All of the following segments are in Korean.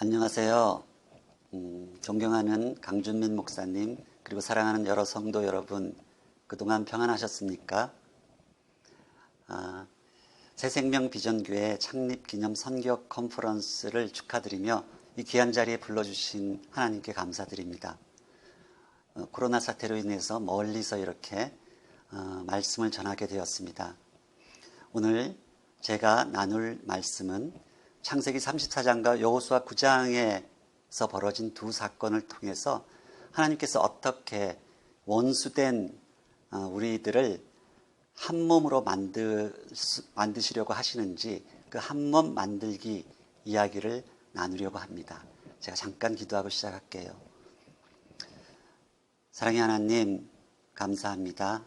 안녕하세요. 존경하는 강준민 목사님, 그리고 사랑하는 여러 성도 여러분, 그동안 평안하셨습니까? 새생명 비전교회 창립기념 선교 컨퍼런스를 축하드리며 이 귀한 자리에 불러주신 하나님께 감사드립니다. 코로나 사태로 인해서 멀리서 이렇게 말씀을 전하게 되었습니다. 오늘 제가 나눌 말씀은 창세기 34장과 여호수아 9장에서 벌어진 두 사건을 통해서 하나님께서 어떻게 원수된 우리들을 한 몸으로 만드시려고 하시는지 그 한 몸 만들기 이야기를 나누려고 합니다. 제가 잠깐 기도하고 시작할게요. 사랑의 하나님, 감사합니다.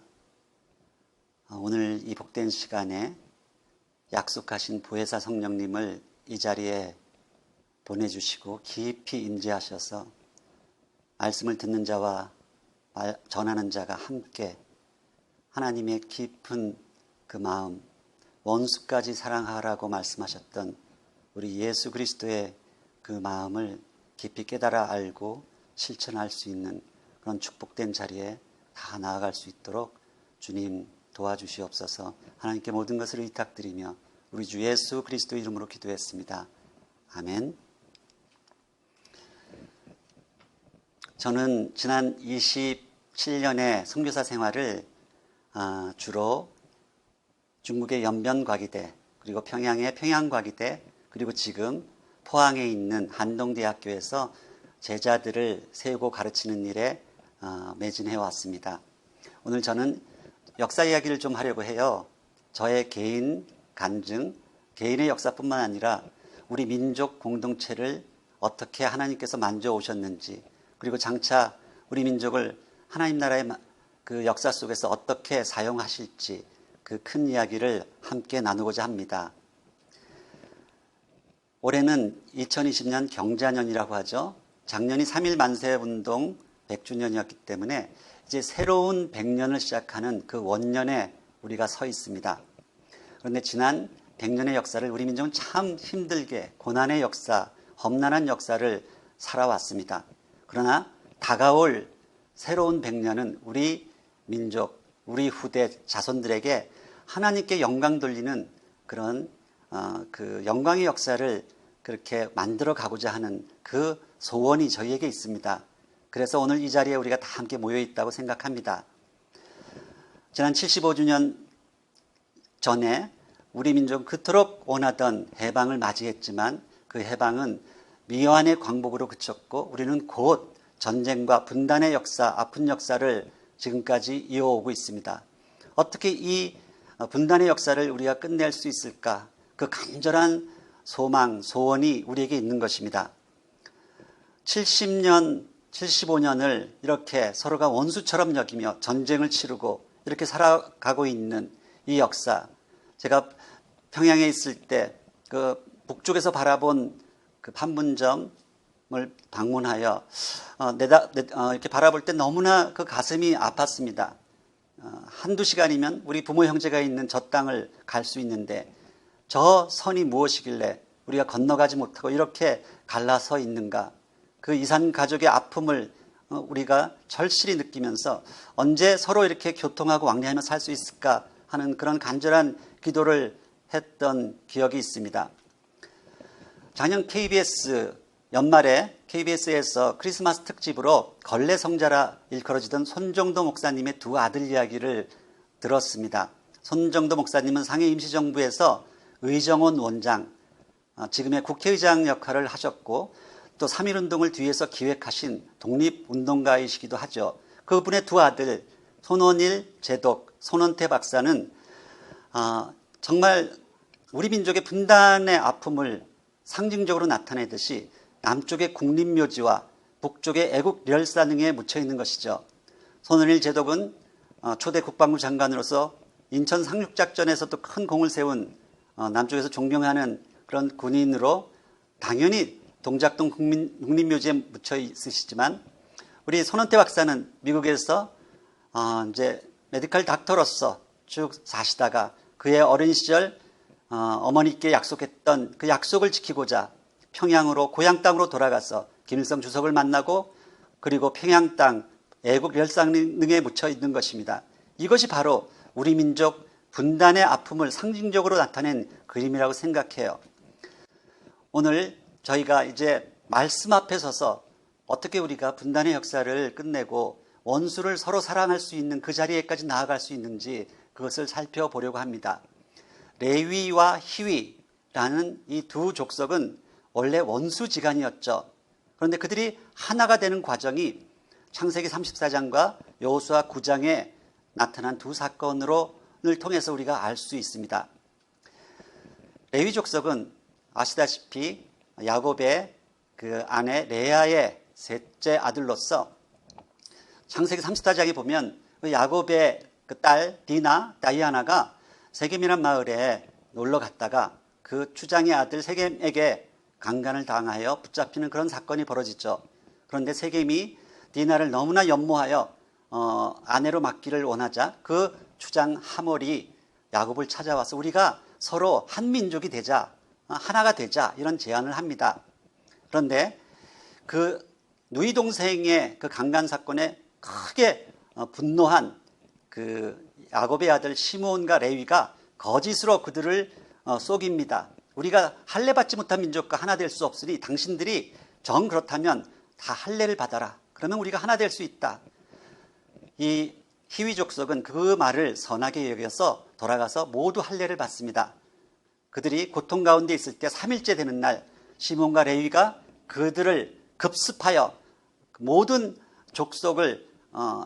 오늘 이 복된 시간에 약속하신 보혜사 성령님을 이 자리에 보내주시고 깊이 임재하셔서 말씀을 듣는 자와 전하는 자가 함께 하나님의 깊은 그 마음, 원수까지 사랑하라고 말씀하셨던 우리 예수 그리스도의 그 마음을 깊이 깨달아 알고 실천할 수 있는 그런 축복된 자리에 다 나아갈 수 있도록 주님 도와주시옵소서. 하나님께 모든 것을 의탁드리며 우리 주 예수 그리스도 이름으로 기도했습니다. 아멘. 저는 지난 27년의 선교사 생활을 주로 중국의 연변과기대, 그리고 평양의 평양과기대, 그리고 지금 포항에 있는 한동대학교에서 제자들을 세우고 가르치는 일에 매진해 왔습니다. 오늘 저는 역사 이야기를 좀 하려고 해요. 저의 개인 간증, 개인의 역사뿐만 아니라 우리 민족 공동체를 어떻게 하나님께서 만져 오셨는지, 그리고 장차 우리 민족을 하나님 나라의 그 역사 속에서 어떻게 사용하실지 그 큰 이야기를 함께 나누고자 합니다. 올해는 2020년 경자년이라고 하죠. 작년이 3.1 만세운동 100주년이었기 때문에 이제 새로운 100년을 시작하는 그 원년에 우리가 서 있습니다. 그런데 지난 100년의 역사를 우리 민족은 참 힘들게 고난의 역사, 험난한 역사를 살아왔습니다. 그러나 다가올 새로운 100년은 우리 민족, 우리 후대 자손들에게 하나님께 영광 돌리는 그런 그 영광의 역사를 그렇게 만들어 가고자 하는 그 소원이 저희에게 있습니다. 그래서 오늘 이 자리에 우리가 다 함께 모여 있다고 생각합니다. 지난 75주년 전에 우리 민족은 그토록 원하던 해방을 맞이했지만 그 해방은 미완의 광복으로 그쳤고 우리는 곧 전쟁과 분단의 역사, 아픈 역사를 지금까지 이어오고 있습니다. 어떻게 이 분단의 역사를 우리가 끝낼 수 있을까? 그 간절한 소망, 소원이 우리에게 있는 것입니다. 70년, 75년을 이렇게 서로가 원수처럼 여기며 전쟁을 치르고 이렇게 살아가고 있는 이 역사, 제가 평양에 있을 때 그 북쪽에서 바라본 그 판문점을 방문하여 이렇게 바라볼 때 너무나 그 가슴이 아팠습니다. 한두 시간이면 우리 부모 형제가 있는 저 땅을 갈 수 있는데 저 선이 무엇이길래 우리가 건너가지 못하고 이렇게 갈라서 있는가. 그 이산 가족의 아픔을 우리가 절실히 느끼면서 언제 서로 이렇게 교통하고 왕래하며 살 수 있을까 하는 그런 간절한 기도를 했던 기억이 있습니다. 작년 KBS 연말에 KBS에서 크리스마스 특집으로 걸레성자라 일컬어지던 손정도 목사님의 두 아들 이야기를 들었습니다. 손정도 목사님은 상해 임시정부에서 의정원 원장, 지금의 국회의장 역할을 하셨고 또 3.1운동을 뒤에서 기획하신 독립운동가이시기도 하죠. 그분의 두 아들 손원일 제독, 손원태 박사는 정말 우리 민족의 분단의 아픔을 상징적으로 나타내듯이 남쪽의 국립묘지와 북쪽의 애국열사능에 묻혀있는 것이죠. 손원일 제독은 초대 국방부 장관으로서 인천 상륙작전에서도 큰 공을 세운 남쪽에서 존경하는 그런 군인으로 당연히 동작동 국립묘지에 묻혀 있으시지만 우리 손원태 박사는 미국에서 이제 메디컬 닥터로서 쭉 사시다가 그의 어린 시절 어머니께 약속했던 그 약속을 지키고자 평양으로 고향 땅으로 돌아가서 김일성 주석을 만나고 그리고 평양 땅 애국 멸상능에 묻혀 있는 것입니다. 이것이 바로 우리 민족 분단의 아픔을 상징적으로 나타낸 그림이라고 생각해요. 오늘 저희가 이제 말씀 앞에 서서 어떻게 우리가 분단의 역사를 끝내고 원수를 서로 사랑할 수 있는 그 자리에까지 나아갈 수 있는지 그것을 살펴보려고 합니다. 레위와 희위라는 이 두 족속은 원래 원수지간이었죠. 그런데 그들이 하나가 되는 과정이 창세기 34장과 여호수아 9장에 나타난 두 사건을 통해서 우리가 알 수 있습니다. 레위 족속은 아시다시피 야곱의 그 아내 레아의 셋째 아들로서 창세기 34장에 보면 그 야곱의 그 딸 디나, 다이아나가 세겜이라는 마을에 놀러 갔다가 그 추장의 아들 세겜에게 강간을 당하여 붙잡히는 그런 사건이 벌어지죠. 그런데 세겜이 디나를 너무나 연모하여 아내로 맡기를 원하자 그 추장 하몰이 야곱을 찾아와서 우리가 서로 한 민족이 되자, 하나가 되자 이런 제안을 합니다. 그런데 그 누이 동생의 그 강간 사건에 크게 분노한 그 야곱의 아들 시므온과 레위가 거짓으로 그들을 속입니다. 우리가 할례 받지 못한 민족과 하나 될 수 없으니 당신들이 정 그렇다면 다 할례를 받아라. 그러면 우리가 하나 될 수 있다. 이 희위 족속은 그 말을 선하게 여겨서 돌아가서 모두 할례를 받습니다. 그들이 고통 가운데 있을 때 3일째 되는 날 시몬과 레위가 그들을 급습하여 모든 족속을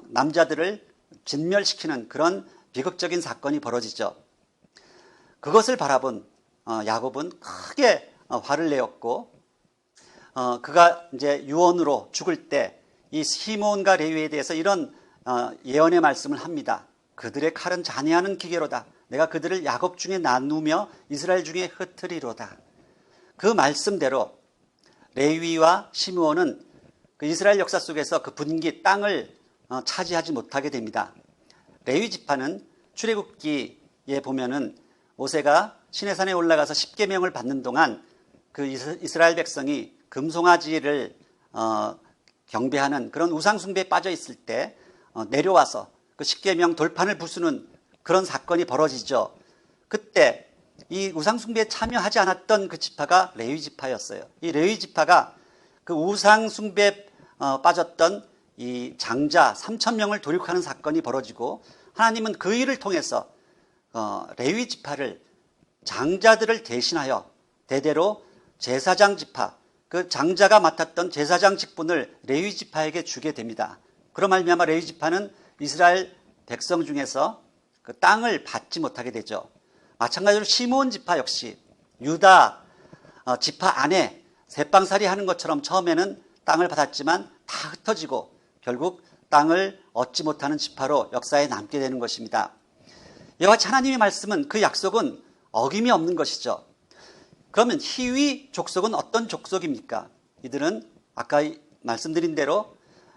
남자들을 진멸시키는 그런 비극적인 사건이 벌어지죠. 그것을 바라본 야곱은 크게 화를 내었고 그가 이제 유언으로 죽을 때 이 시몬과 레위에 대해서 이런 예언의 말씀을 합니다. 그들의 칼은 잔해하는 기계로다. 내가 그들을 야곱 중에 나누며 이스라엘 중에 흩으리로다. 그 말씀대로 레위와 시므온은 그 이스라엘 역사 속에서 그 분기 땅을 차지하지 못하게 됩니다. 레위 지파는 출애굽기에 보면은 모세가 시내산에 올라가서 십계명을 받는 동안 그 이스라엘 백성이 금송아지를 경배하는 그런 우상숭배에 빠져 있을 때 내려와서 그 십계명 돌판을 부수는 그런 사건이 벌어지죠. 그때 이 우상숭배에 참여하지 않았던 그 지파가 레위 지파였어요. 이 레위 지파가 그 우상숭배에 빠졌던 이 장자 3,000명을 도륙하는 사건이 벌어지고 하나님은 그 일을 통해서 레위 지파를 장자들을 대신하여 대대로 제사장 지파, 그 장자가 맡았던 제사장 직분을 레위 지파에게 주게 됩니다. 그로 말미암아 레위 지파는 이스라엘 백성 중에서 그 땅을 받지 못하게 되죠. 마찬가지로 시므온 지파 역시 유다 지파 안에 새빵살이 하는 것처럼 처음에는 땅을 받았지만 다 흩어지고 결국 땅을 얻지 못하는 지파로 역사에 남게 되는 것입니다. 이와 같이 하나님의 말씀은 그 약속은 어김이 없는 것이죠. 그러면 희위 족속은 어떤 족속입니까? 이들은 아까 말씀드린 대로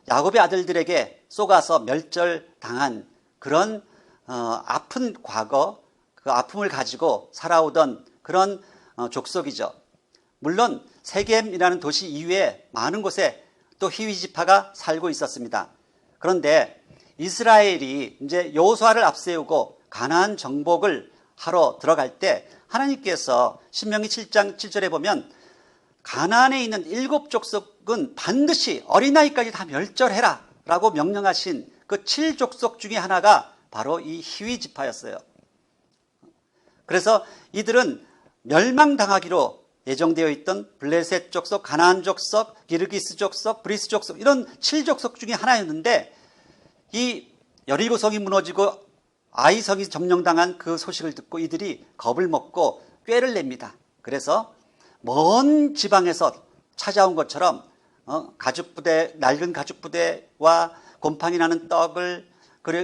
야곱의 아들들에게 쏘가서 멸절당한 그런 아픈 과거, 그 아픔을 가지고 살아오던 그런 족속이죠. 물론 세겜이라는 도시 이외에 많은 곳에 또 희위 지파가 살고 있었습니다. 그런데 이스라엘이 이제 여호수아를 앞세우고 가나안 정복을 하러 들어갈 때 하나님께서 신명기 7장 7절에 보면 가나안에 있는 7족속은 반드시 어린아이까지 다 멸절해라 라고 명령하신 그 7족속 중에 하나가 바로 이 희위 지파였어요. 그래서 이들은 멸망당하기로 예정되어 있던 블레셋 족속, 가나안 족속, 기르기스 족속, 브리스 족속 이런 7족속 중에 하나였는데 이 여리고성이 무너지고 아이성이 점령당한 그 소식을 듣고 이들이 겁을 먹고 꾀를 냅니다. 그래서 먼 지방에서 찾아온 것처럼 가죽부대, 낡은 가죽부대와 곰팡이 나는 떡을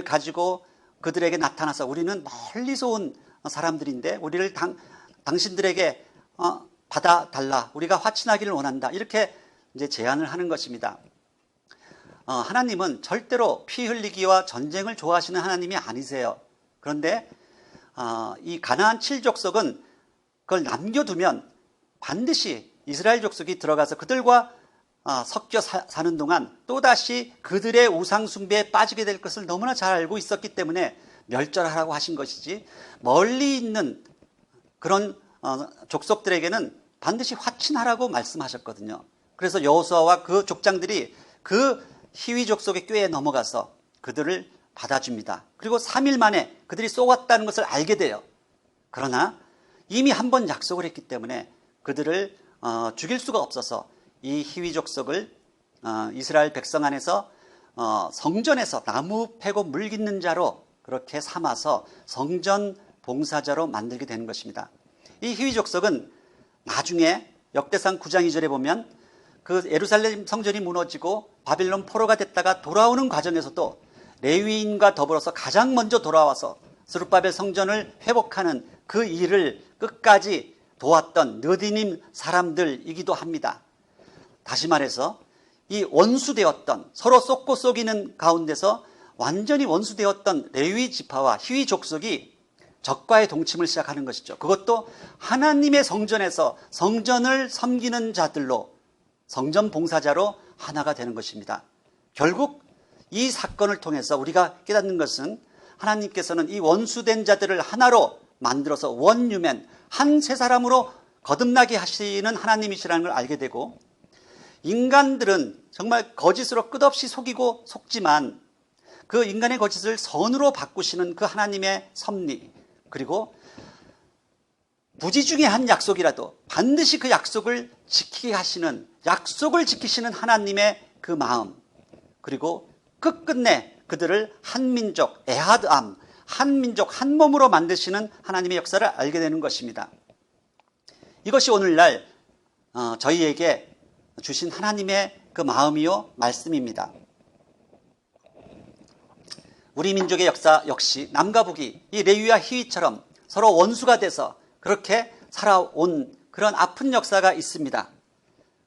가지고 그들에게 나타나서 우리는 멀리서 온 사람들인데 우리를 당신들에게 받아달라. 우리가 화친하기를 원한다. 이렇게 이제 제안을 하는 것입니다. 하나님은 절대로 피 흘리기와 전쟁을 좋아하시는 하나님이 아니세요. 그런데 이 가나안 7족속은 그걸 남겨두면 반드시 이스라엘 족속이 들어가서 그들과 섞여 사는 동안 또다시 그들의 우상 숭배에 빠지게 될 것을 너무나 잘 알고 있었기 때문에 멸절하라고 하신 것이지, 멀리 있는 그런 족속들에게는 반드시 화친하라고 말씀하셨거든요. 그래서 여호수아와 그 족장들이 그 히위 족속의 꾀에 넘어가서 그들을 받아줍니다. 그리고 3일 만에 그들이 쏘았다는 것을 알게 돼요. 그러나 이미 한 번 약속을 했기 때문에 그들을 죽일 수가 없어서 이 히위 족속을 이스라엘 백성 안에서 성전에서 나무 패고 물 깃는 자로 그렇게 삼아서 성전 봉사자로 만들게 되는 것입니다. 이 히위 족속은 나중에 역대상 9장 2절에 보면 그 예루살렘 성전이 무너지고 바빌론 포로가 됐다가 돌아오는 과정에서도 레위인과 더불어서 가장 먼저 돌아와서 스룹바벨 성전을 회복하는 그 일을 끝까지 도왔던 느디님 사람들이기도 합니다. 다시 말해서 이 원수되었던, 서로 쏟고 쏘기는 가운데서 완전히 원수되었던 레위 지파와 히위 족속이 적과의 동침을 시작하는 것이죠. 그것도 하나님의 성전에서 성전을 섬기는 자들로, 성전 봉사자로 하나가 되는 것입니다. 결국 이 사건을 통해서 우리가 깨닫는 것은 하나님께서는 이 원수된 자들을 하나로 만들어서 원유맨, 한 세 사람으로 거듭나게 하시는 하나님이시라는 걸 알게 되고, 인간들은 정말 거짓으로 끝없이 속이고 속지만 그 인간의 거짓을 선으로 바꾸시는 그 하나님의 섭리, 그리고 부지중에 약속이라도 반드시 그 약속을 지키게 하시는, 약속을 지키시는 하나님의 그 마음, 그리고 끝끝내 그들을 한 민족, 에하드암, 한 민족, 한 몸으로 만드시는 하나님의 역사를 알게 되는 것입니다. 이것이 오늘날 저희에게 주신 하나님의 그 마음이요 말씀입니다. 우리 민족의 역사 역시 남과 북이 이 레위와 히위처럼 서로 원수가 돼서 그렇게 살아온 그런 아픈 역사가 있습니다.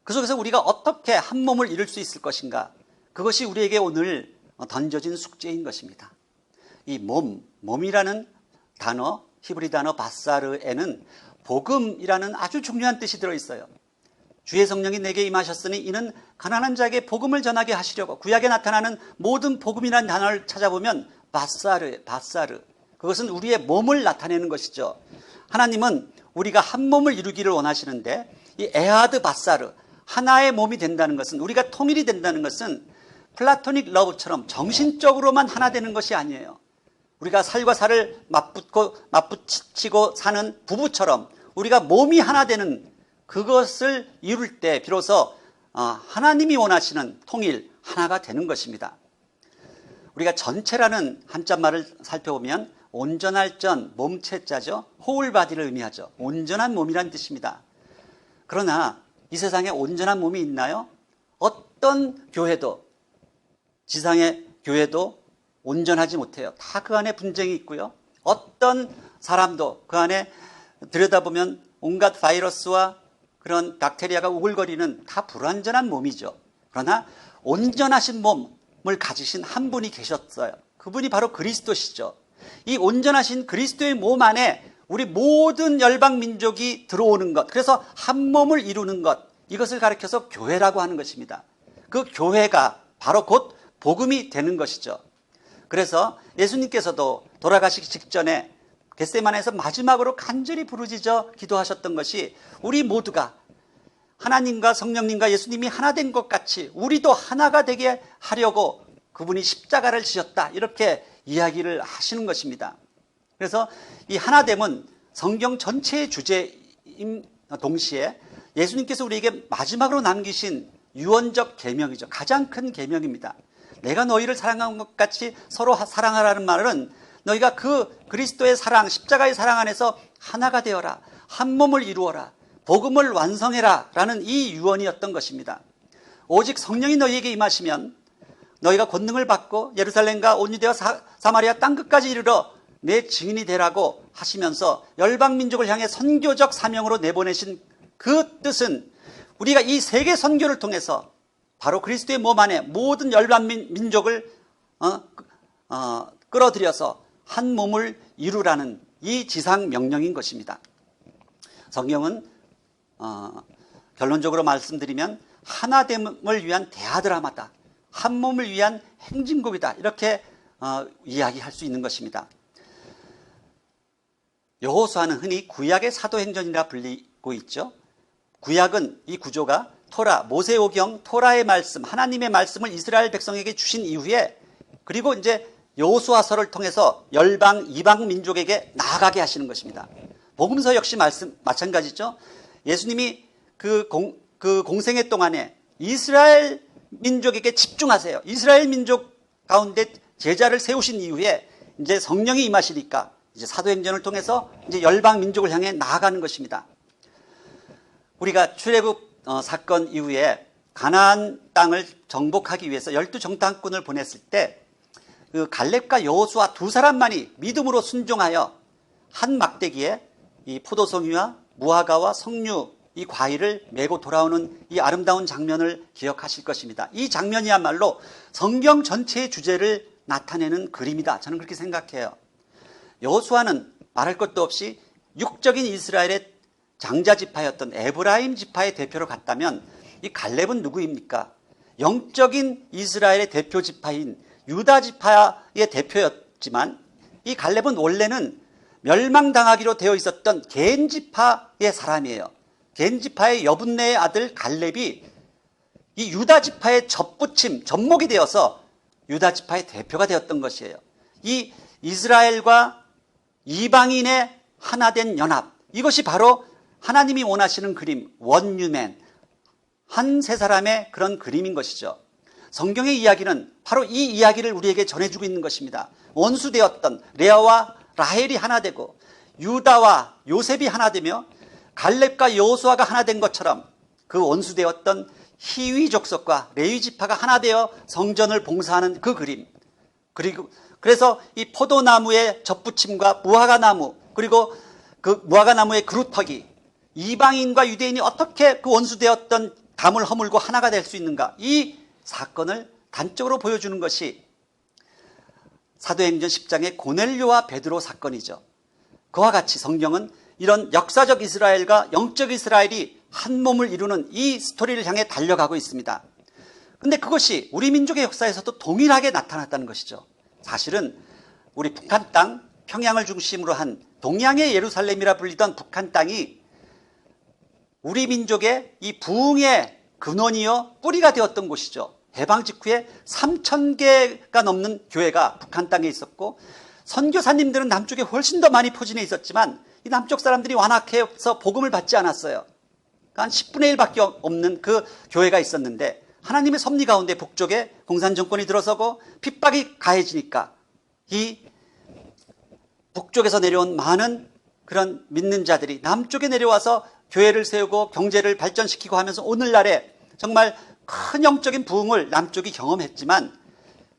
그 속에서 우리가 어떻게 한 몸을 이룰 수 있을 것인가, 그것이 우리에게 오늘 던져진 숙제인 것입니다. 이 몸이라는 단어, 히브리 단어 바사르에는 복음이라는 아주 중요한 뜻이 들어있어요. 주의 성령이 내게 임하셨으니 이는 가난한 자에게 복음을 전하게 하시려고. 구약에 나타나는 모든 복음이라는 단어를 찾아보면 바사르, 그것은 우리의 몸을 나타내는 것이죠. 하나님은 우리가 한 몸을 이루기를 원하시는데, 이 에하드 바사르, 하나의 몸이 된다는 것은, 우리가 통일이 된다는 것은 플라토닉 러브처럼 정신적으로만 하나 되는 것이 아니에요. 우리가 살과 살을 맞붙이고 사는 부부처럼 우리가 몸이 하나 되는, 그것을 이룰 때 비로소 하나님이 원하시는 통일, 하나가 되는 것입니다. 우리가 전체라는 한자말을 살펴보면 온전할 전, 몸체자죠. wholebody를 의미하죠. 온전한 몸이라는 뜻입니다. 그러나 이 세상에 온전한 몸이 있나요? 어떤 교회도, 지상의 교회도 온전하지 못해요. 다 그 안에 분쟁이 있고요. 어떤 사람도 그 안에 들여다보면 온갖 바이러스와 그런 박테리아가 우글거리는 다 불완전한 몸이죠. 그러나 온전하신 몸을 가지신 한 분이 계셨어요. 그분이 바로 그리스도시죠. 이 온전하신 그리스도의 몸 안에 우리 모든 열방 민족이 들어오는 것, 그래서 한 몸을 이루는 것, 이것을 가리켜서 교회라고 하는 것입니다. 그 교회가 바로 곧 복음이 되는 것이죠. 그래서 예수님께서도 돌아가시기 직전에 겟세마네에서 마지막으로 간절히 부르짖어 기도하셨던 것이, 우리 모두가 하나님과 성령님과 예수님이 하나 된 것 같이 우리도 하나가 되게 하려고 그분이 십자가를 지셨다, 이렇게 이야기를 하시는 것입니다. 그래서 이 하나됨은 성경 전체의 주제인 동시에 예수님께서 우리에게 마지막으로 남기신 유언적 계명이죠. 가장 큰 계명입니다. 내가 너희를 사랑한 것 같이 서로 사랑하라는 말은, 너희가 그 그리스도의 사랑, 십자가의 사랑 안에서 하나가 되어라, 한 몸을 이루어라, 복음을 완성해라 라는 이 유언이었던 것입니다. 오직 성령이 너희에게 임하시면 너희가 권능을 받고 예루살렘과 온 유대와 사마리아 땅끝까지 이르러 내 증인이 되라고 하시면서 열방 민족을 향해 선교적 사명으로 내보내신 그 뜻은, 우리가 이 세계 선교를 통해서 바로 그리스도의 몸 안에 모든 열방 민족을 끌어들여서 한 몸을 이루라는 이 지상 명령인 것입니다. 성경은 결론적으로 말씀드리면 하나됨을 위한 대하드라마다, 한 몸을 위한 행진곡이다, 이렇게 이야기할 수 있는 것입니다. 여호수아는 흔히 구약의 사도행전이라 불리고 있죠. 구약은 이 구조가 토라, 모세오경, 토라의 말씀, 하나님의 말씀을 이스라엘 백성에게 주신 이후에, 그리고 이제 여호수아서를 통해서 열방, 이방 민족에게 나아가게 하시는 것입니다. 복음서 역시 마찬가지죠. 예수님이 그 공생애 동안에 이스라엘 민족에게 집중하세요. 이스라엘 민족 가운데 제자를 세우신 이후에 이제 성령이 임하시니까 이제 사도행전을 통해서 이제 열방 민족을 향해 나아가는 것입니다. 우리가 출애굽 사건 이후에 가나안 땅을 정복하기 위해서 12정탐꾼을 보냈을 때 그 갈렙과 여호수아 두 사람만이 믿음으로 순종하여 한 막대기에 이 포도송이와 무화과와 석류, 이 과일을 메고 돌아오는 이 아름다운 장면을 기억하실 것입니다. 이 장면이야말로 성경 전체의 주제를 나타내는 그림이다, 저는 그렇게 생각해요. 여호수아는 말할 것도 없이 육적인 이스라엘의 장자 지파였던 에브라임 지파의 대표로 갔다면, 이 갈렙은 누구입니까? 영적인 이스라엘의 대표 지파인 유다 지파의 대표였지만, 이 갈렙은 원래는 멸망당하기로 되어 있었던 겐 지파의 사람이에요. 겐 지파의 여분네의 아들 갈렙이 이 유다 지파의 접목이 되어서 유다 지파의 대표가 되었던 것이에요. 이 이스라엘과 이방인의 하나된 연합, 이것이 바로 하나님이 원하시는 그림, 원유맨, 한 세 사람의 그런 그림인 것이죠. 성경의 이야기는 바로 이 이야기를 우리에게 전해주고 있는 것입니다. 원수되었던 레아와 라헬이 하나 되고, 유다와 요셉이 하나 되며, 갈렙과 여호수아가 하나 된 것처럼 그 원수되었던 히위 족속과 레위 지파가 하나 되어 성전을 봉사하는 그 그림, 그리고 그래서 이 포도나무의 접붙임과 무화과나무, 그리고 그 무화과나무의 그루터기, 이방인과 유대인이 어떻게 그 원수되었던 담을 허물고 하나가 될 수 있는가, 이 사건을 단적으로 보여주는 것이 사도행전 10장의 고넬료와 베드로 사건이죠. 그와 같이 성경은 이런 역사적 이스라엘과 영적 이스라엘이 한 몸을 이루는 이 스토리를 향해 달려가고 있습니다. 그런데 그것이 우리 민족의 역사에서도 동일하게 나타났다는 것이죠. 사실은 우리 북한 땅, 평양을 중심으로 한 동양의 예루살렘이라 불리던 북한 땅이 우리 민족의 이 부흥의 근원이요 뿌리가 되었던 곳이죠. 해방 직후에 3,000개가 넘는 교회가 북한 땅에 있었고, 선교사님들은 남쪽에 훨씬 더 많이 포진해 있었지만 이 남쪽 사람들이 완악해서 복음을 받지 않았어요. 그러니까 한 10분의 1밖에 없는 그 교회가 있었는데, 하나님의 섭리 가운데 북쪽에 공산 정권이 들어서고 핍박이 가해지니까 이 북쪽에서 내려온 많은 그런 믿는 자들이 남쪽에 내려와서 교회를 세우고 경제를 발전시키고 하면서 오늘날에 정말 큰 영적인 부흥을 남쪽이 경험했지만,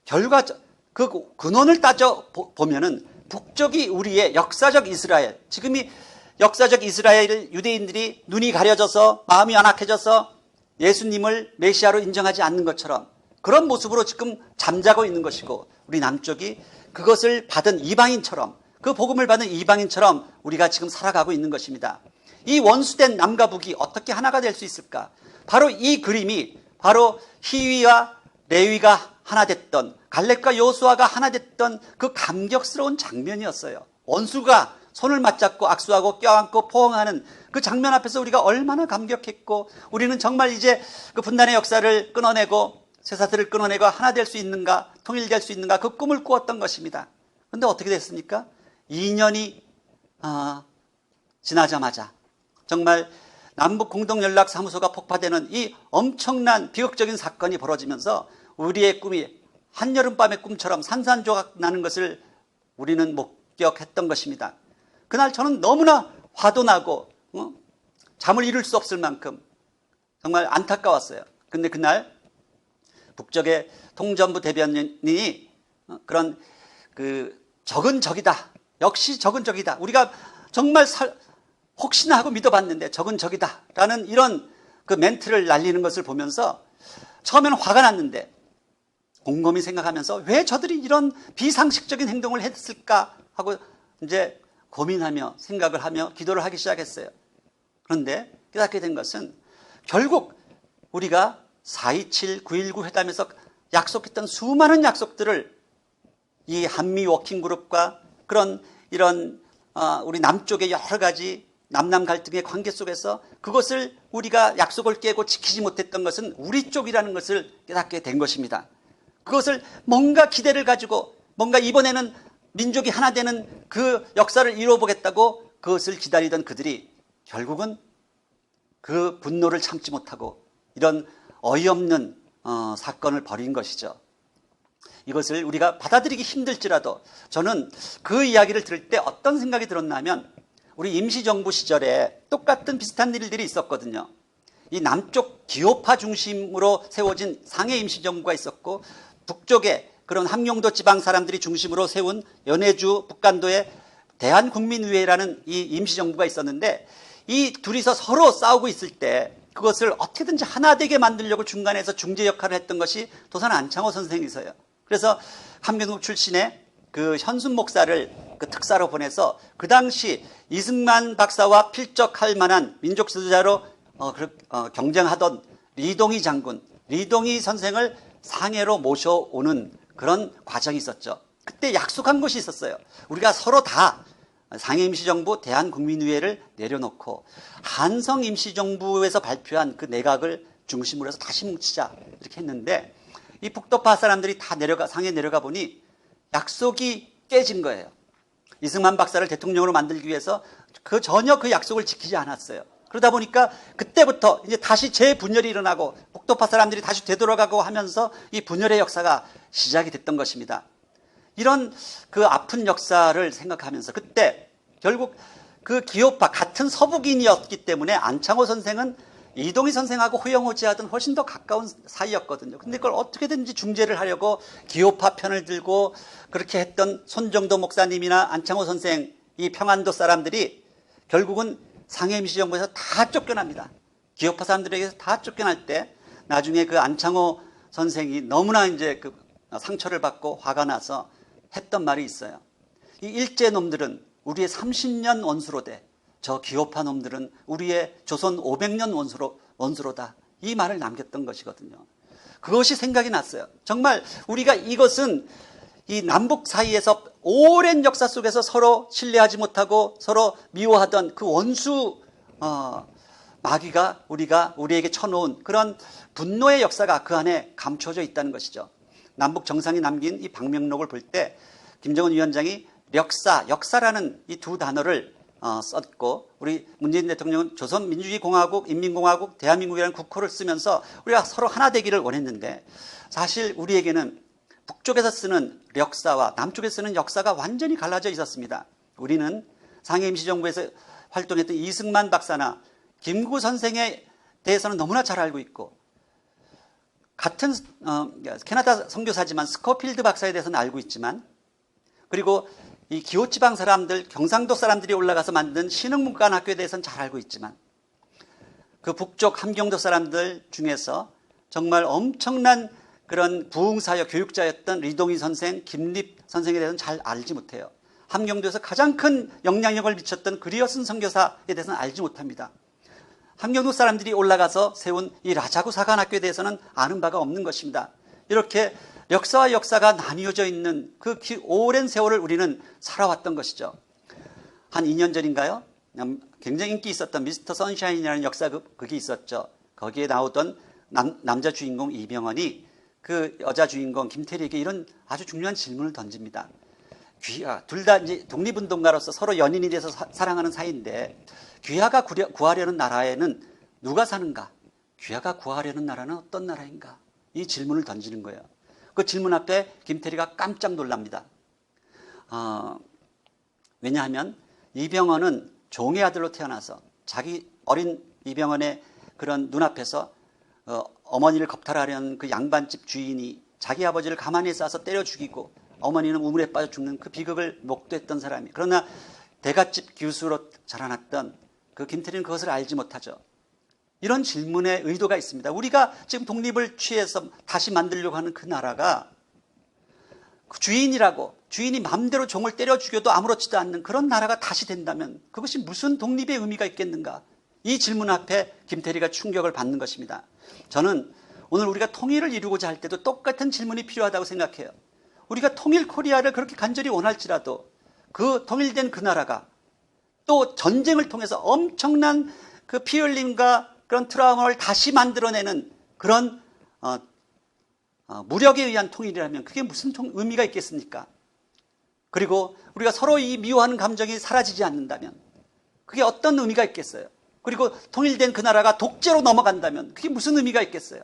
결과 그 근원을 따져 보면은 북쪽이 우리의 역사적 이스라엘, 지금이 역사적 이스라엘 유대인들이 눈이 가려져서 마음이 완악해져서 예수님을 메시아로 인정하지 않는 것처럼 그런 모습으로 지금 잠자고 있는 것이고, 우리 남쪽이 그것을 받은 이방인처럼, 그 복음을 받은 이방인처럼 우리가 지금 살아가고 있는 것입니다. 이 원수된 남과 북이 어떻게 하나가 될 수 있을까? 바로 이 그림이 바로 히위와 레위가 하나 됐던, 갈렙과 여호수아가 하나 됐던 그 감격스러운 장면이었어요. 원수가 손을 맞잡고 악수하고 껴안고 포옹하는 그 장면 앞에서 우리가 얼마나 감격했고, 우리는 정말 이제 그 분단의 역사를 끊어내고 쇠사슬을 끊어내고 하나 될 수 있는가, 통일될 수 있는가, 그 꿈을 꾸었던 것입니다. 그런데 어떻게 됐습니까? 2년이 지나자마자 정말 남북 공동연락사무소가 폭파되는 이 엄청난 비극적인 사건이 벌어지면서 우리의 꿈이 한여름밤의 꿈처럼 산산조각 나는 것을 우리는 목격했던 것입니다. 그날 저는 너무나 화도 나고 잠을 이룰 수 없을 만큼 정말 안타까웠어요. 그런데 그날 북쪽의 통전부 대변인이 그런 적은 적이다, 역시 적은 적이다, 우리가 정말 혹시나 하고 믿어봤는데 적은 적이다 라는 이런 그 멘트를 날리는 것을 보면서 처음에는 화가 났는데 곰곰이 생각하면서 왜 저들이 이런 비상식적인 행동을 했을까 하고 이제 고민하며 생각을 하며 기도를 하기 시작했어요. 그런데 깨닫게 된 것은 결국 우리가 4.27, 9.19 회담에서 약속했던 수많은 약속들을 이 한미 워킹그룹과 이런 우리 남쪽의 여러 가지 남남 갈등의 관계 속에서 그것을 우리가 약속을 깨고 지키지 못했던 것은 우리 쪽이라는 것을 깨닫게 된 것입니다. 그것을 뭔가 기대를 가지고 뭔가 이번에는 민족이 하나 되는 그 역사를 이루어보겠다고 그것을 기다리던 그들이 결국은 그 분노를 참지 못하고 이런 어이없는 사건을 벌인 것이죠. 이것을 우리가 받아들이기 힘들지라도 저는 그 이야기를 들을 때 어떤 생각이 들었냐면 우리 임시정부 시절에 똑같은 비슷한 일들이 있었거든요. 이 남쪽 기업화 중심으로 세워진 상해 임시정부가 있었고 북쪽에 그런 함경도 지방 사람들이 중심으로 세운 연해주 북간도의 대한국민의회라는 이 임시정부가 있었는데 이 둘이서 서로 싸우고 있을 때 그것을 어떻게든지 하나 되게 만들려고 중간에서 중재 역할을 했던 것이 도산 안창호 선생이서요. 그래서 함경도 출신의 그 현순 목사를 그 특사로 보내서 그 당시 이승만 박사와 필적할 만한 민족 지도자로 경쟁하던 리동희 장군, 리동희 선생을 상해로 모셔오는 그런 과정이 있었죠. 그때 약속한 것이 있었어요. 우리가 서로 다 상해 임시정부 대한국민의회를 내려놓고 한성 임시정부에서 발표한 그 내각을 중심으로 해서 다시 뭉치자 이렇게 했는데 이 북도파 사람들이 다 상해 내려가 보니 약속이 깨진 거예요. 이승만 박사를 대통령으로 만들기 위해서 전혀 그 약속을 지키지 않았어요. 그러다 보니까 그때부터 이제 다시 재분열이 일어나고 북도파 사람들이 다시 되돌아가고 하면서 이 분열의 역사가 시작이 됐던 것입니다. 이런 그 아픈 역사를 생각하면서 그때 결국 그 기업파 같은 서북인이었기 때문에 안창호 선생은 이동희 선생하고 호영호지하던 훨씬 더 가까운 사이였거든요. 근데 그걸 어떻게든지 중재를 하려고 기업파 편을 들고 그렇게 했던 손정도 목사님이나 안창호 선생 이 평안도 사람들이 결국은 상해 임시정부에서 다 쫓겨납니다. 기업파 사람들에게서 다 쫓겨날 때 나중에 그 안창호 선생이 너무나 이제 그 상처를 받고 화가 나서 했던 말이 있어요. 이 일제 놈들은 우리의 30년 원수로 돼. 저 기업파 놈들은 우리의 조선 500년 원수로다. 이 말을 남겼던 것이거든요. 그것이 생각이 났어요. 정말 우리가 이것은 이 남북 사이에서 오랜 역사 속에서 서로 신뢰하지 못하고 서로 미워하던 그 원수 마귀가 우리에게 쳐놓은 그런 분노의 역사가 그 안에 감춰져 있다는 것이죠. 남북 정상이 남긴 이 방명록을 볼 때 김정은 위원장이 역사라는 이 두 단어를 썼고 우리 문재인 대통령은 조선민주주의공화국, 인민공화국, 대한민국이라는 국호를 쓰면서 우리가 서로 하나 되기를 원했는데 사실 우리에게는 북쪽에서 쓰는 역사와 남쪽에서 쓰는 역사가 완전히 갈라져 있었습니다. 우리는 상해 임시정부에서 활동했던 이승만 박사나 김구 선생에 대해서는 너무나 잘 알고 있고 같은 캐나다 선교사지만 스코필드 박사에 대해서는 알고 있지만 그리고 이 기호지방 사람들, 경상도 사람들이 올라가서 만든 신흥문관학교에 대해서는 잘 알고 있지만 그 북쪽 함경도 사람들 중에서 정말 엄청난 그런 부흥사역 교육자였던 리동희 선생, 김립 선생에 대해서는 잘 알지 못해요. 함경도에서 가장 큰 영향력을 미쳤던 그리어슨 선교사에 대해서는 알지 못합니다. 함경도 사람들이 올라가서 세운 이 라자구 사관학교에 대해서는 아는 바가 없는 것입니다. 이렇게 역사와 역사가 나뉘어져 있는 그 오랜 세월을 우리는 살아왔던 것이죠. 한 2년 전인가요? 굉장히 인기 있었던 미스터 선샤인이라는 역사극이 있었죠. 거기에 나오던 남자 주인공 이병헌이 그 여자 주인공 김태리에게 이런 아주 중요한 질문을 던집니다. 둘 다 이제 독립운동가로서 서로 연인이 돼서 사랑하는 사이인데 귀하가 구하려는 나라에는 누가 사는가? 귀하가 구하려는 나라는 어떤 나라인가? 이 질문을 던지는 거예요. 그 질문 앞에 김태리가 깜짝 놀랍니다. 왜냐하면 이병헌은 종의 아들로 태어나서 자기 어린 이병헌의 그런 눈앞에서 어머니를 겁탈하려는 그 양반집 주인이 자기 아버지를 가만히 싸서 때려 죽이고 어머니는 우물에 빠져 죽는 그 비극을 목도했던 사람이 그러나 대갓집 교수로 자라났던 그 김태리는 그것을 알지 못하죠. 이런 질문의 의도가 있습니다. 우리가 지금 독립을 취해서 다시 만들려고 하는 그 나라가 그 주인이 마음대로 종을 때려 죽여도 아무렇지도 않는 그런 나라가 다시 된다면 그것이 무슨 독립의 의미가 있겠는가? 이 질문 앞에 김태리가 충격을 받는 것입니다. 저는 오늘 우리가 통일을 이루고자 할 때도 똑같은 질문이 필요하다고 생각해요. 우리가 통일 코리아를 그렇게 간절히 원할지라도 그 통일된 그 나라가 또 전쟁을 통해서 엄청난 그 피 흘림과 그런 트라우마를 다시 만들어내는 그런 무력에 의한 통일이라면 그게 무슨 의미가 있겠습니까? 그리고 우리가 서로 이 미워하는 감정이 사라지지 않는다면 그게 어떤 의미가 있겠어요? 그리고 통일된 그 나라가 독재로 넘어간다면 그게 무슨 의미가 있겠어요?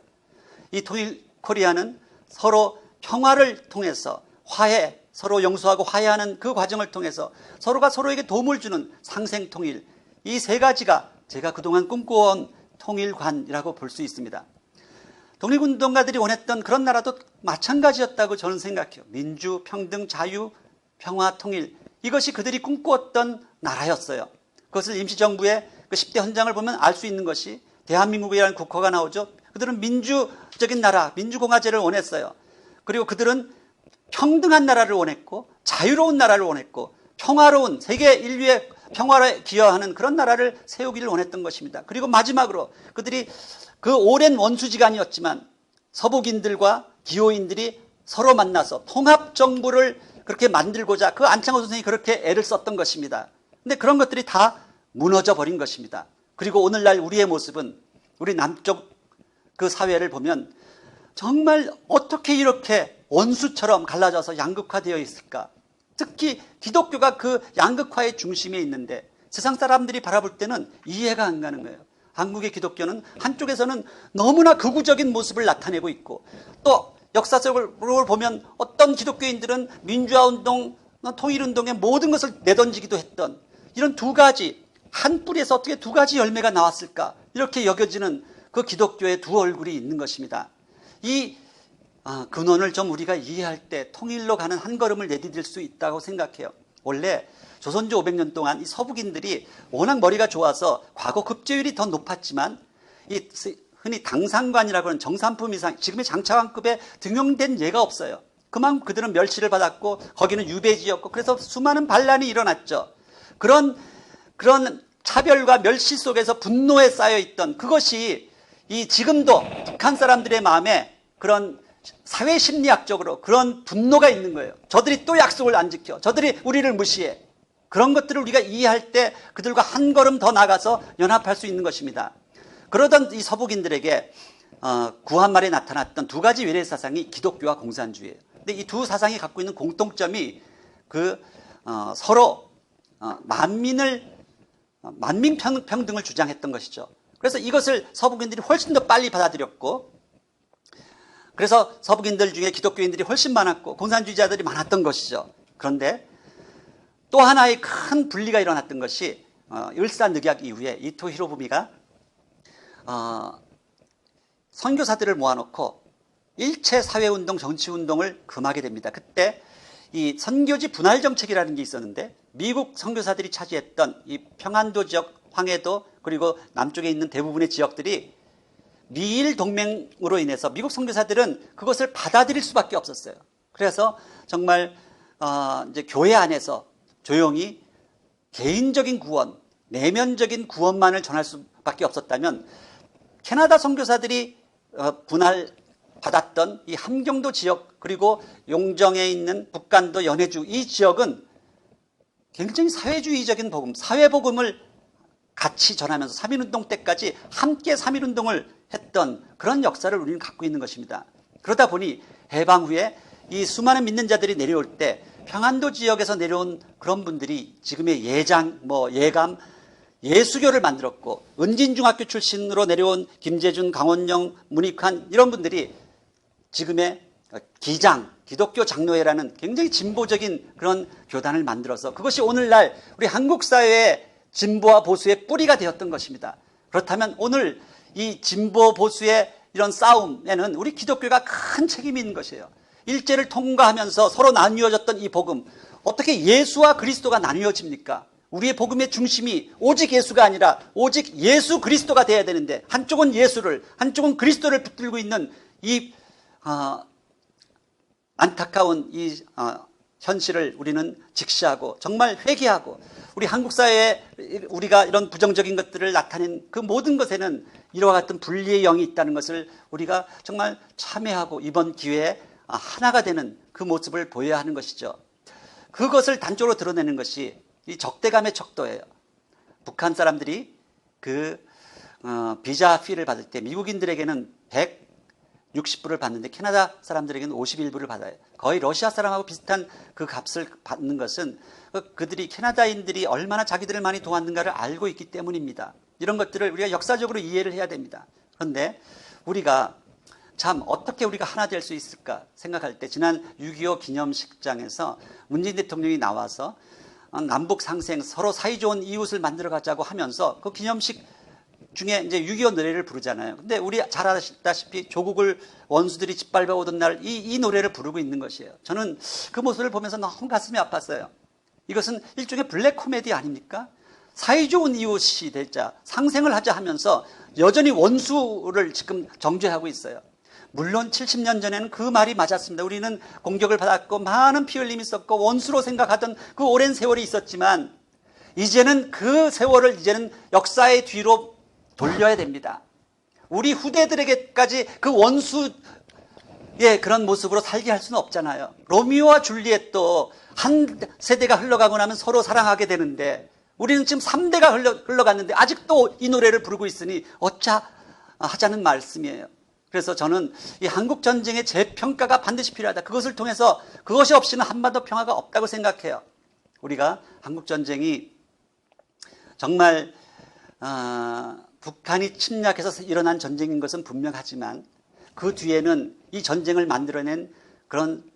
이 통일 코리아는 서로 평화를 통해서 화해, 서로 용서하고 화해하는 그 과정을 통해서 서로가 서로에게 도움을 주는 상생통일, 이 세 가지가 제가 그동안 꿈꿔온 통일관이라고 볼 수 있습니다. 독립운동가들이 원했던 그런 나라도 마찬가지였다고 저는 생각해요. 민주, 평등, 자유, 평화, 통일, 이것이 그들이 꿈꾸었던 나라였어요. 그것을 임시정부의 그 10대 헌장을 보면 알 수 있는 것이 대한민국이라는 국호가 나오죠. 그들은 민주적인 나라, 민주공화제를 원했어요. 그리고 그들은 평등한 나라를 원했고 자유로운 나라를 원했고 평화로운 세계 인류의 평화에 기여하는 그런 나라를 세우기를 원했던 것입니다. 그리고 마지막으로 그들이 그 오랜 원수지간이었지만 서북인들과 기호인들이 서로 만나서 통합정부를 그렇게 만들고자 그 안창호 선생이 그렇게 애를 썼던 것입니다. 근데 그런 것들이 다 무너져 버린 것입니다. 그리고 오늘날 우리의 모습은 우리 남쪽 그 사회를 보면 정말 어떻게 이렇게 원수처럼 갈라져서 양극화되어 있을까? 특히 기독교가 그 양극화의 중심에 있는데 세상 사람들이 바라볼 때는 이해가 안 가는 거예요. 한국의 기독교는 한쪽에서는 너무나 극우적인 모습을 나타내고 있고 또 역사적으로 보면 어떤 기독교인들은 민주화운동, 통일운동의 모든 것을 내던지기도 했던 이런 두 가지, 한 뿌리에서 어떻게 두 가지 열매가 나왔을까? 이렇게 여겨지는 그 기독교의 두 얼굴이 있는 것입니다. 이 근원을 좀 우리가 이해할 때 통일로 가는 한 걸음을 내디딜 수 있다고 생각해요. 원래 조선조 500년 동안 이 서북인들이 워낙 머리가 좋아서 과거 급제율이 더 높았지만 이 흔히 당상관이라고 하는 정삼품 이상, 지금의 장차관급에 등용된 예가 없어요. 그만큼 그들은 멸시를 받았고 거기는 유배지였고 그래서 수많은 반란이 일어났죠. 그런 차별과 멸시 속에서 분노에 쌓여있던 그것이 이 지금도 북한 사람들의 마음에 그런 사회심리학적으로 그런 분노가 있는 거예요. 저들이 또 약속을 안 지켜. 저들이 우리를 무시해. 그런 것들을 우리가 이해할 때 그들과 한 걸음 더 나가서 연합할 수 있는 것입니다. 그러던 이 서북인들에게 구한말에 나타났던 두 가지 외래 사상이 기독교와 공산주의예요. 근데 이 두 사상이 갖고 있는 공통점이 서로 만민 평등을 주장했던 것이죠. 그래서 이것을 서북인들이 훨씬 더 빨리 받아들였고 그래서 서북인들 중에 기독교인들이 훨씬 많았고 공산주의자들이 많았던 것이죠. 그런데 또 하나의 큰 분리가 일어났던 것이 일산늑약 이후에 이토 히로부미가 선교사들을 모아놓고 일체 사회운동, 정치운동을 금하게 됩니다. 그때 이 선교지 분할 정책이라는 게 있었는데 미국 선교사들이 차지했던 이 평안도 지역, 황해도 그리고 남쪽에 있는 대부분의 지역들이 미일 동맹으로 인해서 미국 선교사들은 그것을 받아들일 수밖에 없었어요. 그래서 정말 이제 교회 안에서 조용히 개인적인 구원, 내면적인 구원만을 전할 수밖에 없었다면 캐나다 선교사들이 분할받았던 이 함경도 지역 그리고 용정에 있는 북간도 연해주 이 지역은 굉장히 사회주의적인 복음, 사회복음을 같이 전하면서 3.1운동 때까지 함께 3.1운동을 했던 그런 역사를 우리는 갖고 있는 것입니다. 그러다 보니 해방 후에 이 수많은 믿는 자들이 내려올 때 평안도 지역에서 내려온 그런 분들이 지금의 예장, 예감, 예수교를 만들었고 은진중학교 출신으로 내려온 김재준, 강원영, 문익환 이런 분들이 지금의 기장, 기독교 장로회라는 굉장히 진보적인 그런 교단을 만들어서 그것이 오늘날 우리 한국 사회의 진보와 보수의 뿌리가 되었던 것입니다. 그렇다면 오늘 이 진보 보수의 이런 싸움에는 우리 기독교가 큰 책임이 있는 것이에요. 일제를 통과하면서 서로 나뉘어졌던 이 복음, 어떻게 예수와 그리스도가 나뉘어집니까? 우리의 복음의 중심이 오직 예수가 아니라 오직 예수 그리스도가 되어야 되는데 한쪽은 예수를 한쪽은 그리스도를 붙들고 있는 이 안타까운 이 현실을 우리는 직시하고 정말 회개하고 우리 한국 사회에 우리가 이런 부정적인 것들을 나타낸 그 모든 것에는 이와 같은 분리의 영이 있다는 것을 우리가 정말 참회하고 이번 기회에 하나가 되는 그 모습을 보여야 하는 것이죠. 그것을 단적으로 드러내는 것이 이 적대감의 척도예요. 북한 사람들이 그 비자 피를 받을 때 미국인들에게는 160불을 받는데 캐나다 사람들에게는 51불을 받아요. 거의 러시아 사람하고 비슷한 그 값을 받는 것은 그들이 캐나다인들이 얼마나 자기들을 많이 도왔는가를 알고 있기 때문입니다. 이런 것들을 우리가 역사적으로 이해를 해야 됩니다. 그런데 우리가 참 어떻게 우리가 하나 될 수 있을까 생각할 때 지난 6.25 기념식장에서 문재인 대통령이 나와서 남북 상생 서로 사이 좋은 이웃을 만들어 가자고 하면서 그 기념식 중에 이제 6.25 노래를 부르잖아요. 근데 우리 잘 아시다시피 조국을 원수들이 짓밟아 오던 날 이 노래를 부르고 있는 것이에요. 저는 그 모습을 보면서 너무 가슴이 아팠어요. 이것은 일종의 블랙 코미디 아닙니까? 사이좋은 이웃이 되자 상생을 하자 하면서 여전히 원수를 지금 정죄하고 있어요. 물론 70년 전에는 그 말이 맞았습니다. 우리는 공격을 받았고 많은 피 흘림이 있었고 원수로 생각하던 그 오랜 세월이 있었지만 이제는 그 세월을 이제는 역사의 뒤로 돌려야 됩니다. 우리 후대들에게까지 그 원수의 그런 모습으로 살게 할 수는 없잖아요. 로미오와 줄리엣도 한 세대가 흘러가고 나면 서로 사랑하게 되는데 우리는 지금 3대가 흘러갔는데 아직도 이 노래를 부르고 있으니 어찌 하자는 말씀이에요. 그래서 저는 이 한국 전쟁의 재평가가 반드시 필요하다. 그것을 통해서 그것이 없이는 한반도 평화가 없다고 생각해요. 우리가 한국 전쟁이 정말 북한이 침략해서 일어난 전쟁인 것은 분명하지만 그 뒤에는 이 전쟁을 만들어낸 그런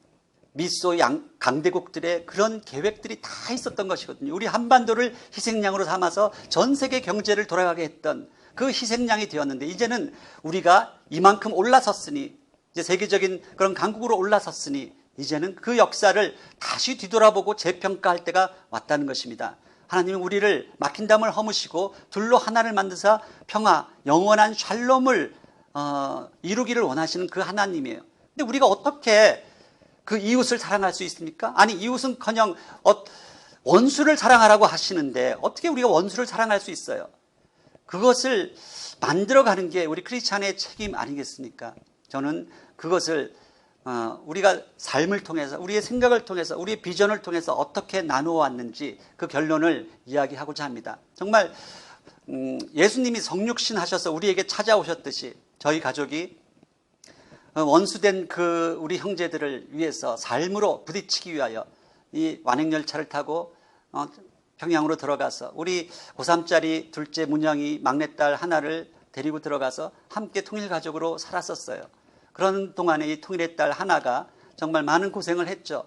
미소 강대국들의 그런 계획들이 다 있었던 것이거든요. 우리 한반도를 희생양으로 삼아서 전 세계 경제를 돌아가게 했던 그 희생양이 되었는데 이제는 우리가 이만큼 올라섰으니 이제 세계적인 그런 강국으로 올라섰으니 이제는 그 역사를 다시 뒤돌아보고 재평가할 때가 왔다는 것입니다. 하나님은 우리를 막힌 담을 허무시고 둘로 하나를 만드사 평화, 영원한 샬롬을 이루기를 원하시는 그 하나님이에요. 근데 우리가 어떻게 그 이웃을 사랑할 수 있습니까? 아니 이웃은커녕 원수를 사랑하라고 하시는데 어떻게 우리가 원수를 사랑할 수 있어요? 그것을 만들어가는 게 우리 크리스찬의 책임 아니겠습니까? 저는 그것을 우리가 삶을 통해서 우리의 생각을 통해서 우리의 비전을 통해서 어떻게 나누어 왔는지 그 결론을 이야기하고자 합니다. 정말 예수님이 성육신 하셔서 우리에게 찾아오셨듯이 저희 가족이 원수된 그 우리 형제들을 위해서 삶으로 부딪히기 위하여 이 완행열차를 타고 평양으로 들어가서 우리 고3짜리 둘째 문영이 막내딸 하나를 데리고 들어가서 함께 통일가족으로 살았었어요. 그런 동안에 이 통일의 딸 하나가 정말 많은 고생을 했죠.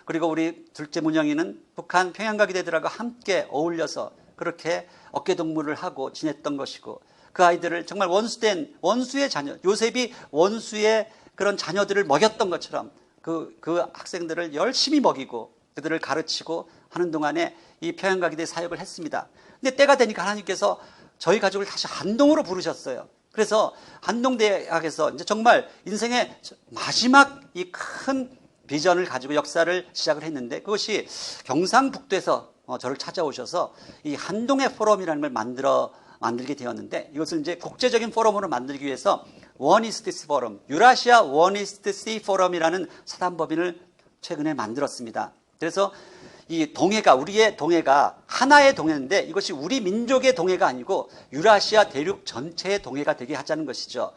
그리고 우리 둘째 문영이는 북한 평양가기대들하고 함께 어울려서 그렇게 어깨동무를 하고 지냈던 것이고 그 아이들을 정말 원수의 자녀, 요셉이 원수의 그런 자녀들을 먹였던 것처럼 그 학생들을 열심히 먹이고 그들을 가르치고 하는 동안에 이 평양가기대 사역을 했습니다. 근데 때가 되니까 하나님께서 저희 가족을 다시 한동으로 부르셨어요. 그래서 한동대학에서 이제 정말 인생의 마지막 이 큰 비전을 가지고 역사를 시작을 했는데 그것이 경상북도에서 저를 찾아오셔서 이 한동의 포럼이라는 걸 만들게 되었는데 이것을 이제 국제적인 포럼으로 만들기 위해서 원이스트 포럼, 유라시아 원이스트 시 포럼이라는 사단법인을 최근에 만들었습니다. 그래서 이 동해가 우리의 동해가 하나의 동해인데 이것이 우리 민족의 동해가 아니고 유라시아 대륙 전체의 동해가 되게 하자는 것이죠.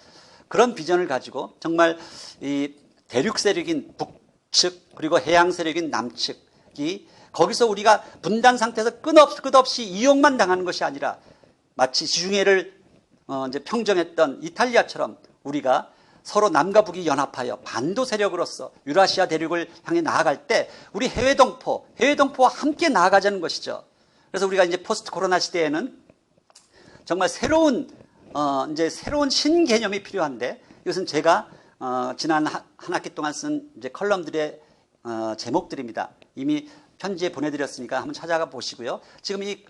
그런 비전을 가지고 정말 이 대륙 세력인 북측 그리고 해양 세력인 남측이 거기서 우리가 분단 상태에서 끝없이 이용만 당하는 것이 아니라 마치 지중해를 이제 평정했던 이탈리아처럼 우리가 서로 남과 북이 연합하여 반도 세력으로서 유라시아 대륙을 향해 나아갈 때 우리 해외 동포와 함께 나아가자는 것이죠. 그래서 우리가 이제 포스트 코로나 시대에는 정말 새로운 신개념이 필요한데 이것은 제가 지난 한 학기 동안 쓴 이제 컬럼들의 제목들입니다. 이미 편지에 보내드렸으니까 한번 찾아가 보시고요. 지금 이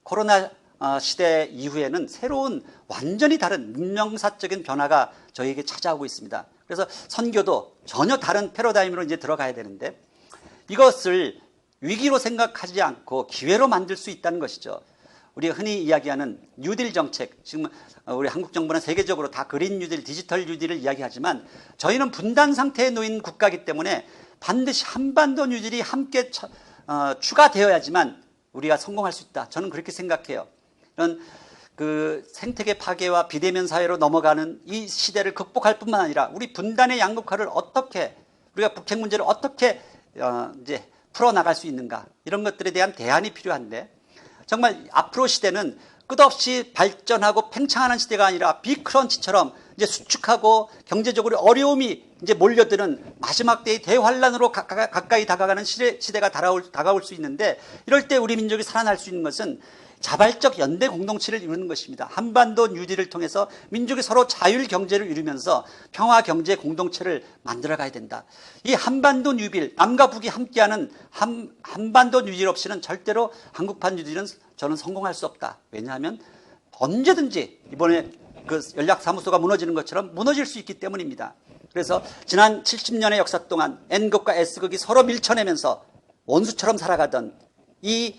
코로나 시대 이후에는 새로운 완전히 다른 문명사적인 변화가 저희에게 찾아오고 있습니다. 그래서 선교도 전혀 다른 패러다임으로 이제 들어가야 되는데 이것을 위기로 생각하지 않고 기회로 만들 수 있다는 것이죠. 우리가 흔히 이야기하는 뉴딜 정책, 지금 우리 한국 정부는 세계적으로 다 그린 뉴딜, 디지털 뉴딜을 이야기하지만 저희는 분단 상태에 놓인 국가이기 때문에 반드시 한반도 뉴딜이 함께 추가되어야지만 우리가 성공할 수 있다. 저는 그렇게 생각해요. 이런 그 생태계 파괴와 비대면 사회로 넘어가는 이 시대를 극복할 뿐만 아니라 우리 분단의 양극화를 어떻게, 우리가 북핵 문제를 어떻게 이제 풀어나갈 수 있는가, 이런 것들에 대한 대안이 필요한데, 정말 앞으로 시대는 끝없이 발전하고 팽창하는 시대가 아니라 빅크런치처럼 이제 수축하고 경제적으로 어려움이 이제 몰려드는 마지막 때의 대환란으로 가까이 다가가는 시대가 다가올 수 있는데, 이럴 때 우리 민족이 살아날 수 있는 것은 자발적 연대 공동체를 이루는 것입니다. 한반도 뉴딜을 통해서 민족이 서로 자율 경제를 이루면서 평화 경제 공동체를 만들어가야 된다. 이 한반도 뉴딜, 남과 북이 함께하는 한반도 뉴딜 없이는 절대로 한국판 뉴딜은 저는 성공할 수 없다. 왜냐하면 언제든지 이번에 그 연락사무소가 무너지는 것처럼 무너질 수 있기 때문입니다. 그래서 지난 70년의 역사 동안 N극과 S극이 서로 밀쳐내면서 원수처럼 살아가던 이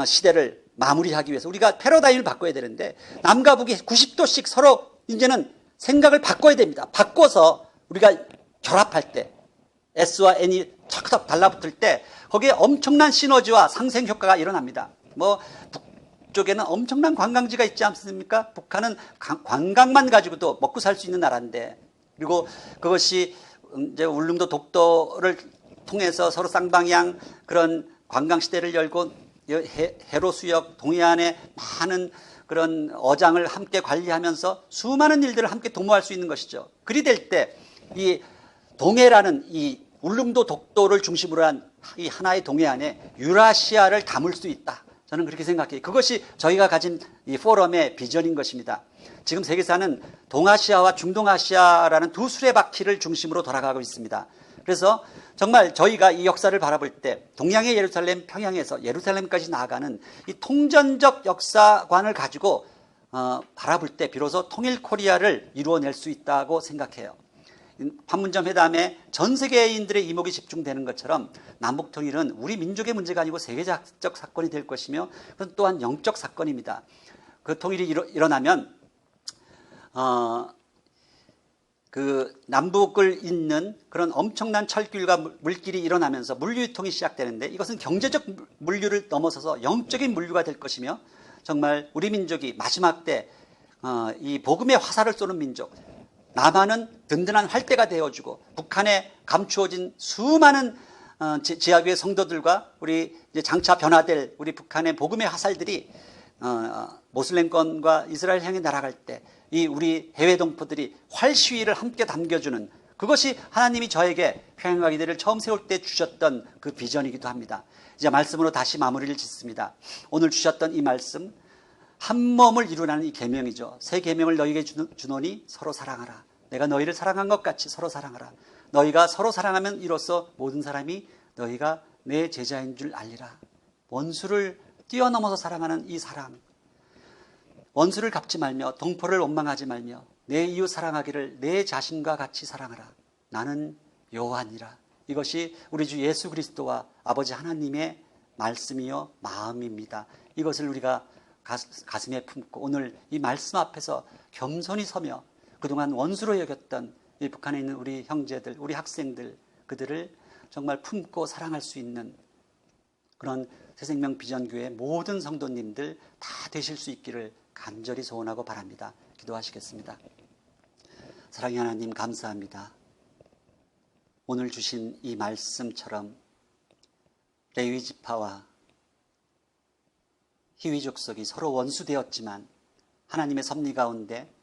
시대를 마무리하기 위해서 우리가 패러다임을 바꿔야 되는데, 남과 북이 90도씩 서로 이제는 생각을 바꿔야 됩니다. 바꿔서 우리가 결합할 때, S와 N이 척척 달라붙을 때 거기에 엄청난 시너지와 상생 효과가 일어납니다. 뭐 북쪽에는 엄청난 관광지가 있지 않습니까? 북한은 관광만 가지고도 먹고 살 수 있는 나라인데, 그리고 그것이 이제 울릉도 독도를 통해서 서로 쌍방향 그런 관광 시대를 열고 해로 수역 동해안에 많은 그런 어장을 함께 관리하면서 수많은 일들을 함께 도모할 수 있는 것이죠. 그리 될 때 이 동해라는 이 울릉도 독도를 중심으로 한 이 하나의 동해안에 유라시아를 담을 수 있다. 저는 그렇게 생각해요. 그것이 저희가 가진 이 포럼의 비전인 것입니다. 지금 세계사는 동아시아와 중동아시아라는 두 수레바퀴를 중심으로 돌아가고 있습니다. 그래서 정말 저희가 이 역사를 바라볼 때 동양의 예루살렘, 평양에서 예루살렘까지 나아가는 이 통전적 역사관을 가지고 바라볼 때 비로소 통일 코리아를 이루어낼 수 있다고 생각해요. 판문점 회담에 전 세계인들의 이목이 집중되는 것처럼 남북 통일은 우리 민족의 문제가 아니고 세계적 사건이 될 것이며, 그건 또한 영적 사건입니다. 그 통일이 일어나면 그 남북을 잇는 그런 엄청난 철길과 물길이 일어나면서 물류 유통이 시작되는데, 이것은 경제적 물류를 넘어서서 영적인 물류가 될 것이며, 정말 우리 민족이 마지막 때 이 복음의 화살을 쏘는 민족, 남한은 든든한 활대가 되어주고 북한에 감추어진 수많은 지하교회 성도들과 우리 이제 장차 변화될 우리 북한의 복음의 화살들이 모슬렘권과 이스라엘 향해 날아갈 때 이 우리 해외 동포들이 활시위를 함께 담겨주는, 그것이 하나님이 저에게 평양가기대를 처음 세울 때 주셨던 그 비전이기도 합니다. 이제 말씀으로 다시 마무리를 짓습니다. 오늘 주셨던 이 말씀, 한 몸을 이루라는 이 계명이죠. 새 계명을 너희에게 주노니 서로 사랑하라. 내가 너희를 사랑한 것 같이 서로 사랑하라. 너희가 서로 사랑하면 이로써 모든 사람이 너희가 내 제자인 줄 알리라. 원수를 뛰어넘어서 사랑하는 이 사랑, 원수를 갚지 말며 동포를 원망하지 말며 내 이웃 사랑하기를 내 자신과 같이 사랑하라. 나는 여호와니라. 이것이 우리 주 예수 그리스도와 아버지 하나님의 말씀이요 마음입니다. 이것을 우리가 가슴에 품고 오늘 이 말씀 앞에서 겸손히 서며 그동안 원수로 여겼던 이 북한에 있는 우리 형제들, 우리 학생들, 그들을 정말 품고 사랑할 수 있는 그런 새생명 비전교회 모든 성도님들 다 되실 수 있기를 간절히 소원하고 바랍니다. 기도하시겠습니다. 사랑의 하나님, 감사합니다. 오늘 주신 이 말씀처럼 레위 지파와 히위 족속이 서로 원수되었지만 하나님의 섭리 가운데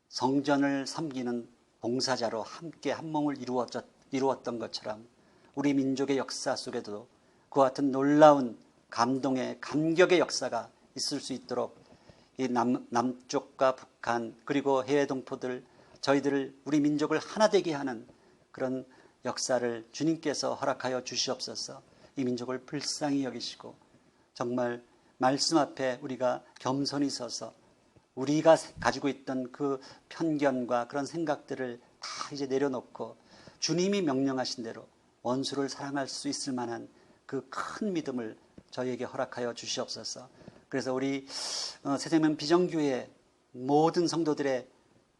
성전을 섬기는 봉사자로 함께 한 몸을 이루었던 것처럼 우리 민족의 역사 속에도 그와 같은 놀라운 감동의 감격의 역사가 있을 수 있도록 이 남쪽과 북한 그리고 해외 동포들, 저희들을, 우리 민족을 하나 되게 하는 그런 역사를 주님께서 허락하여 주시옵소서. 이 민족을 불쌍히 여기시고 정말 말씀 앞에 우리가 겸손히 서서 우리가 가지고 있던 그 편견과 그런 생각들을 다 이제 내려놓고 주님이 명령하신 대로 원수를 사랑할 수 있을 만한 그 큰 믿음을 저희에게 허락하여 주시옵소서. 그래서 우리 새생명 비전교회 모든 성도들의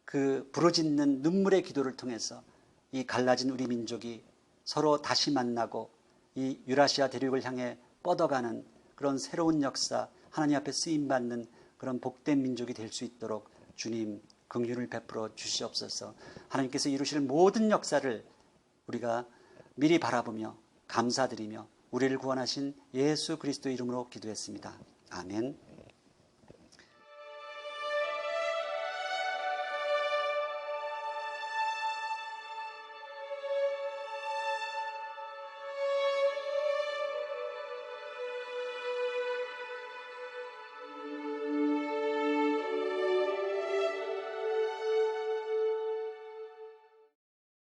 그 부르짖는 눈물의 기도를 통해서 이 갈라진 우리 민족이 서로 다시 만나고 이 유라시아 대륙을 향해 뻗어가는 그런 새로운 역사, 하나님 앞에 쓰임받는 그런 복된 민족이 될 수 있도록 주님 긍휼을 베풀어 주시옵소서. 하나님께서 이루실 모든 역사를 우리가 미리 바라보며 감사드리며 우리를 구원하신 예수 그리스도 이름으로 기도했습니다. 아멘.